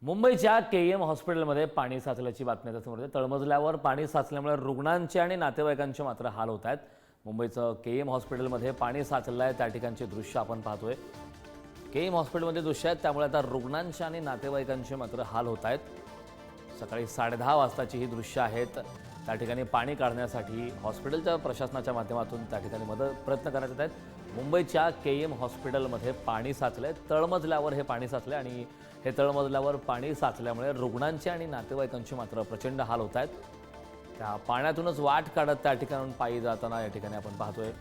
मुंबईच्या केईएम हॉस्पिटलमध्ये पाणी साचल्याची बातमी आता समोर येते। तळमजल्यावर पाणी साचल्यामुळे रुग्णांचे आणि नातेवाईकांचे मात्र हाल होत आहेत। मुंबईचं केईएम हॉस्पिटलमध्ये पाणी साचलं आहे, त्या ठिकाणचे दृश्य आपण पाहतोय। केईएम हॉस्पिटलमध्ये दृश्य आहेत, त्यामुळे आता रुग्णांचे आणि नातेवाईकांचे मात्र हाल होत आहेत। सकाळी 10:30 वाजताची ही दृश्य आहेत। त्या ठिकाणी पाणी काढण्यासाठी हॉस्पिटलच्या प्रशासनाच्या माध्यमातून त्या ठिकाणी प्रयत्न करण्यात येत आहेत। मुंबईच्या केईएम हॉस्पिटलमध्ये पाणी साचलंय, तळमजल्यावर हे पाणी साचले आणि हे तळमजल्यावर पाणी साचल्यामुळे रुग्णांचे आणि नातेवाईकांचे मात्र प्रचंड हाल होत आहेत। त्या पाण्यातूनच वाट काढत त्या ठिकाणाहून पायी जाताना या ठिकाणी आपण पाहतोय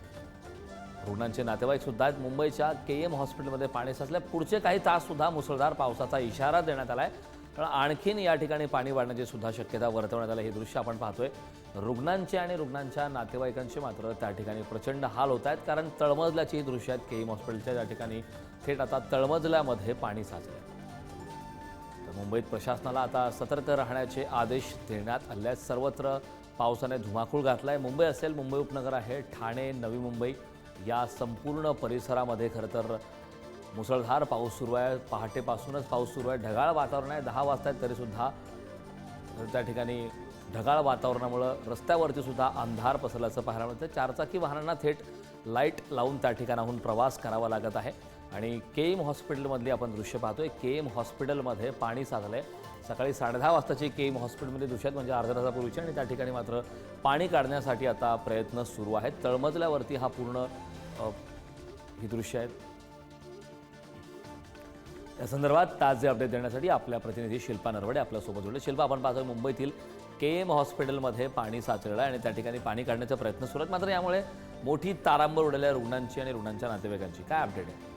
रुग्णांचे नातेवाईक सुद्धा आहेत। मुंबईच्या केईएम हॉस्पिटलमध्ये पाणी साचले, पुढचे काही तास सुद्धा मुसळधार पावसाचा इशारा देण्यात आलाय, कारण आणखीन या ठिकाणी पाणी वाढण्याची सुद्धा शक्यता वर्तवण्यात आली। हे दृश्य आपण पाहतोय, रुग्णांचे आणि रुग्णांच्या नातेवाईकांचे मात्र त्या ठिकाणी प्रचंड हाल होत आहेत, कारण तळमजल्याची ही दृश्य आहेत। केईएम हॉस्पिटलच्या त्या ठिकाणी थेट आता तळमजल्यामध्ये पाणी साचले। मुंबईत प्रशासनाला आता सतर्क राहण्याचे आदेश देण्यात आले आहेत। सर्वत्र पावसाने धुमाकूळ घातलाय। मुंबई असेल, मुंबई उपनगर आहे, ठाणे, नवी मुंबई या संपूर्ण परिसरामध्ये खरं तर मुसळधार पाऊस सुरू आहे। पहाटेपासूनच पाऊस सुरू आहे, ढगाळ वातावरण आहे। 10 वाजता आहेत तरीसुद्धा त्या ठिकाणी ढगाळ वातावरणामुळे रस्त्यावरती सुद्धा अंधार पसरल्याचं पाहायला मिळतं। चारचाकी वाहनांना थेट लाईट लावून त्या ठिकाणाहून प्रवास करावा लागत आहे। आणि केईएम हॉस्पिटलमधली आपण दृश्य पाहतोय, केईएम हॉस्पिटलमध्ये पाणी साचलंय। सकाळी 10:30 वाजताची केईएम हॉस्पिटलमध्ये दृश्य आहेत, म्हणजे अर्ध्या तासापूर्वीची, आणि त्या ठिकाणी मात्र पाणी काढण्यासाठी आता प्रयत्न सुरू आहेत। तळमजल्यावरती हा पूर्ण ही दृश्य आहेत। या संदर्भात ताजे अपडेट देण्यासाठी आपल्या प्रतिनिधी शिल्पा नरवडे आपल्यासोबत जोडले। शिल्पा, आपण पाहतोय मुंबईतील केईएम हॉस्पिटलमध्ये पाणी साचलेलं आहे आणि त्या ठिकाणी पाणी काढण्याचे प्रयत्न सुरू आहेत, मात्र यामुळे मोठी तारांबळ उडाली आहे रुग्णांची आणि रुग्णांच्या नातेवाईकांची। काय अपडेट आहे?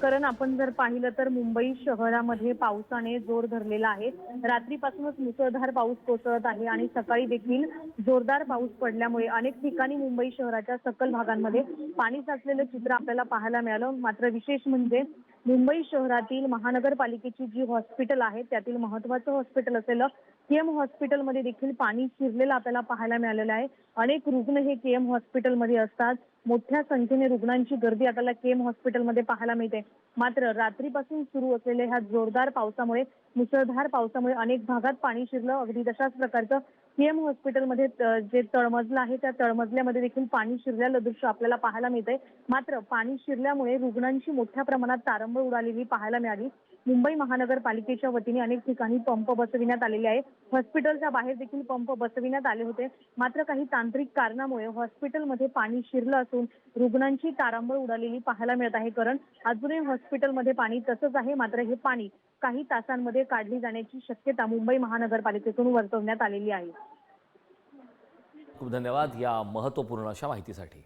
कारण आपण जर पाहिलं तर मुंबई शहरामध्ये पावसाने जोर धरलेला आहे। रात्रीपासूनच मुसळधार पाऊस कोसळत आहे आणि सकाळी देखील जोरदार पाऊस पडल्यामुळे अनेक ठिकाणी मुंबई शहराच्या सखल भागांमध्ये पाणी साचलेलं चित्र आपल्याला पाहायला मिळालं। मात्र विशेष म्हणजे मुंबई शहरातील महानगरपालिकेची जी हॉस्पिटल आहे त्यातील महत्त्वाचं हॉस्पिटल असलेलं केईएम हॉस्पिटलमध्ये देखील पाणी शिरलेलं आपल्याला पाहायला मिळालेलं आहे। अनेक रुग्ण हे केईएम हॉस्पिटलमध्ये असतात। मोठ्या संख्येने रुग्णांची गर्दी आपल्याला केईएम हॉस्पिटलमध्ये पाहायला मिळते। मात्र रात्रीपासून सुरू असलेल्या ह्या जोरदार पावसामुळे, मुसळधार पावसामुळे अनेक भागात पाणी शिरलं। अगदी तशाच प्रकारचं केईएम हॉस्पिटलमध्ये जे तळमजलं आहे त्या तळमजल्यामध्ये देखील पाणी शिरलेलं दृश्य आपल्याला पाहायला मिळतंय। मात्र पाणी शिरल्यामुळे रुग्णांची मोठ्या प्रमाणात तारंबळ उडालेली पाहायला मिळाली। मुंबई महानगरपालिकेच्या वतीने अनेक ठिकाणी पंप बसविण्यात आलेले आहे। हॉस्पिटलच्या बाहेर देखील पंप बसविण्यात आले होते। मात्र काही तांत्रिक कारणामुळे हॉस्पिटलमध्ये पाणी शिरलं असून रुग्णांची तारांबळ उडालेली पाहायला मिळत आहे। कारण अजूनही हॉस्पिटलमध्ये पाणी तसंच आहे, मात्र हे पाणी काही तासांमध्ये काढली जाण्याची शक्यता मुंबई महानगरपालिकेकडून वर्तवण्यात आलेली आहे। खूप धन्यवाद या महत्त्वपूर्ण अशा माहितीसाठी।